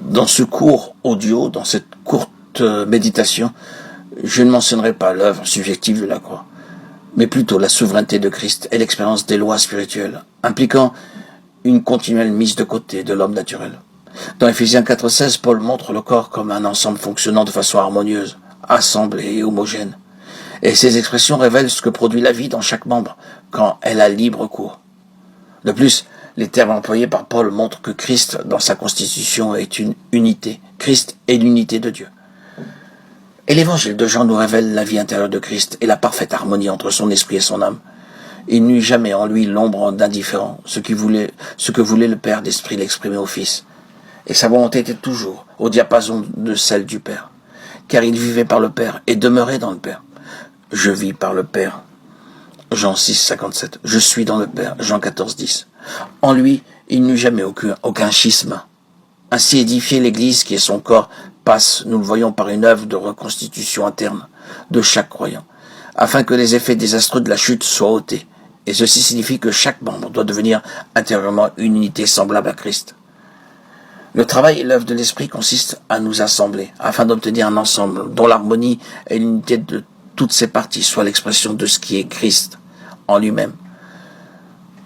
Dans ce court audio, dans cette courte méditation, je ne mentionnerai pas l'œuvre subjective de la croix, mais plutôt la souveraineté de Christ et l'expérience des lois spirituelles, impliquant une continuelle mise de côté de l'homme naturel. Dans Ephésiens 4,16, Paul montre le corps comme un ensemble fonctionnant de façon harmonieuse, assemblée et homogène. Et ces expressions révèlent ce que produit la vie dans chaque membre quand elle a libre cours. De plus, les termes employés par Paul montrent que Christ, dans sa constitution, est une unité. Christ est l'unité de Dieu. Et l'évangile de Jean nous révèle la vie intérieure de Christ et la parfaite harmonie entre son esprit et son âme. Il n'eut jamais en lui l'ombre d'indifférent, ce que voulait le Père d'esprit l'exprimer au Fils. Et sa volonté était toujours au diapason de celle du Père, car il vivait par le Père et demeurait dans le Père. Je vis par le Père. Jean 6, 57. Je suis dans le Père. Jean 14, 10. En lui, il n'eut jamais aucun schisme. Ainsi édifié l'Église, qui est son corps, passe, nous le voyons, par une œuvre de reconstitution interne de chaque croyant, afin que les effets désastreux de la chute soient ôtés. Et ceci signifie que chaque membre doit devenir intérieurement une unité semblable à Christ. Le travail et l'œuvre de l'Esprit consistent à nous assembler, afin d'obtenir un ensemble dont l'harmonie et l'unité de toutes ses parties soient l'expression de ce qui est Christ en lui-même.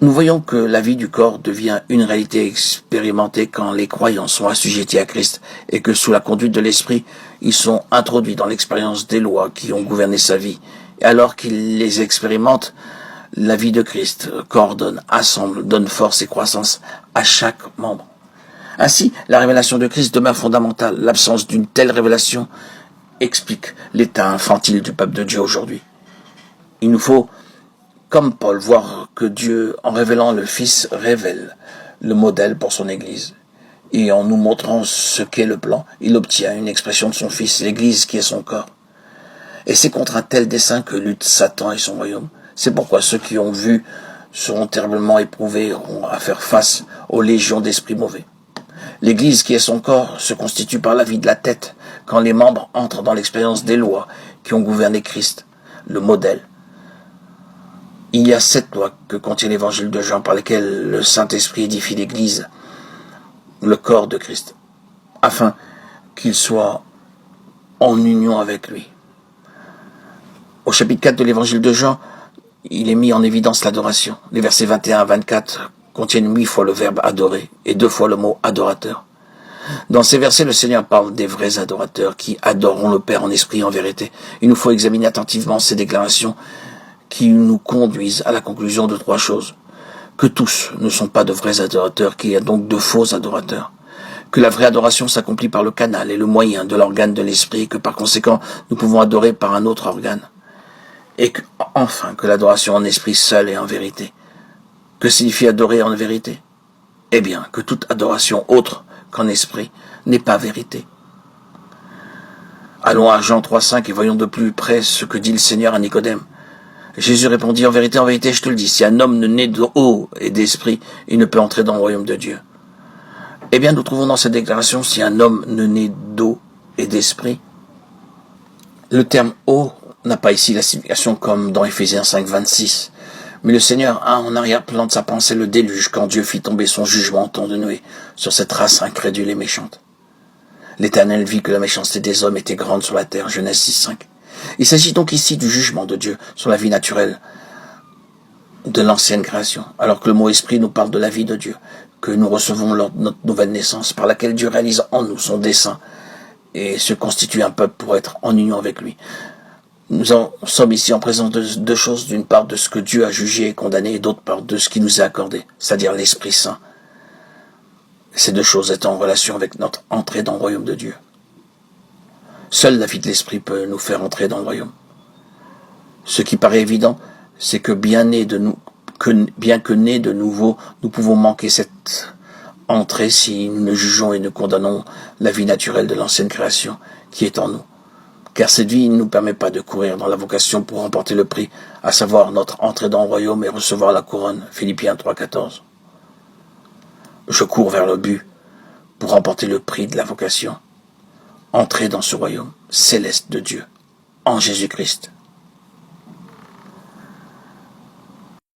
Nous voyons que la vie du corps devient une réalité expérimentée quand les croyants sont assujettis à Christ et que sous la conduite de l'Esprit, ils sont introduits dans l'expérience des lois qui ont gouverné sa vie. Et alors qu'ils les expérimentent, la vie de Christ coordonne, assemble, donne force et croissance à chaque membre. Ainsi, la révélation de Christ demeure fondamentale. L'absence d'une telle révélation explique l'état infantile du peuple de Dieu aujourd'hui. Il nous faut, comme Paul, voir que Dieu, en révélant le Fils, révèle le modèle pour son Église. Et en nous montrant ce qu'est le plan, il obtient une expression de son Fils, l'Église qui est son corps. Et c'est contre un tel dessein que lutte Satan et son royaume. C'est pourquoi ceux qui ont vu seront terriblement éprouvés et auront à faire face aux légions d'esprits mauvais. L'Église qui est son corps se constitue par la vie de la tête, quand les membres entrent dans l'expérience des lois qui ont gouverné Christ, le modèle. Il y a 7 lois que contient l'évangile de Jean par lesquelles le Saint-Esprit édifie l'Église, le corps de Christ, afin qu'il soit en union avec lui. Au chapitre 4 de l'évangile de Jean, il est mis en évidence l'adoration. Les versets 21 à 24 contiennent 8 fois le verbe adorer et 2 fois le mot adorateur. Dans ces versets, le Seigneur parle des vrais adorateurs qui adoreront le Père en esprit et en vérité. Il nous faut examiner attentivement ces déclarations qui nous conduisent à la conclusion de 3 choses. Que tous ne sont pas de vrais adorateurs, qu'il y a donc de faux adorateurs. Que la vraie adoration s'accomplit par le canal et le moyen de l'organe de l'esprit et que par conséquent, nous pouvons adorer par un autre organe. Et enfin, que l'adoration en esprit seul et en vérité. Que signifie adorer en vérité? Eh bien, que toute adoration autre qu'en esprit n'est pas vérité. Allons à Jean 3,5 et voyons de plus près ce que dit le Seigneur à Nicodème. Jésus répondit, en vérité, je te le dis, si un homme ne naît d'eau et d'esprit, il ne peut entrer dans le royaume de Dieu. Eh bien, nous trouvons dans cette déclaration, si un homme ne naît d'eau et d'esprit, le terme eau n'a pas ici la signification comme dans Ephésiens 5, 26. Mais le Seigneur a en arrière-plan de sa pensée le déluge quand Dieu fit tomber son jugement en temps de Noé sur cette race incrédule et méchante. L'Éternel vit que la méchanceté des hommes était grande sur la terre, Genèse 6, 5. Il s'agit donc ici du jugement de Dieu sur la vie naturelle de l'ancienne création, alors que le mot esprit nous parle de la vie de Dieu, que nous recevons lors de notre nouvelle naissance, par laquelle Dieu réalise en nous son dessein et se constitue un peuple pour être en union avec lui. Nous sommes ici en présence de 2 choses, d'une part de ce que Dieu a jugé et condamné, et d'autre part de ce qui nous est accordé, c'est-à-dire l'Esprit Saint. Ces 2 choses étant en relation avec notre entrée dans le royaume de Dieu. Seule la vie de l'Esprit peut nous faire entrer dans le royaume. Ce qui paraît évident, c'est que bien que nés de nouveau, nous pouvons manquer cette entrée si nous ne jugeons et ne condamnons la vie naturelle de l'ancienne création qui est en nous. Car cette vie ne nous permet pas de courir dans la vocation pour remporter le prix, à savoir notre entrée dans le royaume et recevoir la couronne. Philippiens 3, 14. Je cours vers le but pour remporter le prix de la vocation. Entrer dans ce royaume céleste de Dieu, en Jésus-Christ.